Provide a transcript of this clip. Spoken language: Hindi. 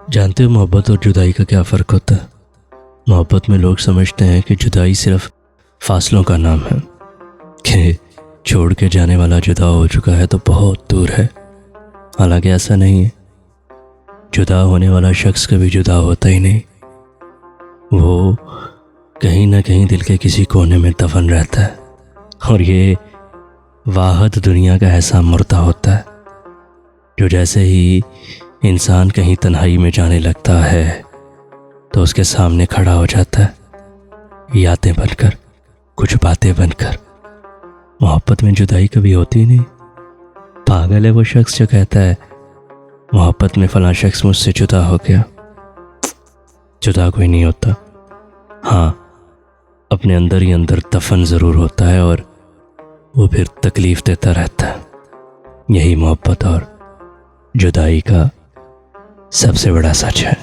जानते हो मोहब्बत और जुदाई का क्या फ़र्क होता है? मोहब्बत में लोग समझते हैं कि जुदाई सिर्फ फासलों का नाम है, कि छोड़ के जाने वाला जुदा हो चुका है तो बहुत दूर है। हालांकि ऐसा नहीं है। जुदा होने वाला शख्स कभी जुदा होता ही नहीं। वो कहीं ना कहीं दिल के किसी कोने में दफन रहता है, और ये वाहद दुनिया का ऐसा मुर्दा होता है जो जैसे ही इंसान कहीं तन्हाई में जाने लगता है तो उसके सामने खड़ा हो जाता है, यादें बनकर, कुछ बातें बनकर। मोहब्बत में जुदाई कभी होती नहीं। पागल है वो शख्स जो कहता है मोहब्बत में फलां शख्स मुझसे जुदा हो गया। जुदा कोई नहीं होता। हाँ, अपने अंदर ही अंदर दफन ज़रूर होता है और वो फिर तकलीफ़ देता रहता है। यही मोहब्बत और जुदाई का सबसे बड़ा सच है।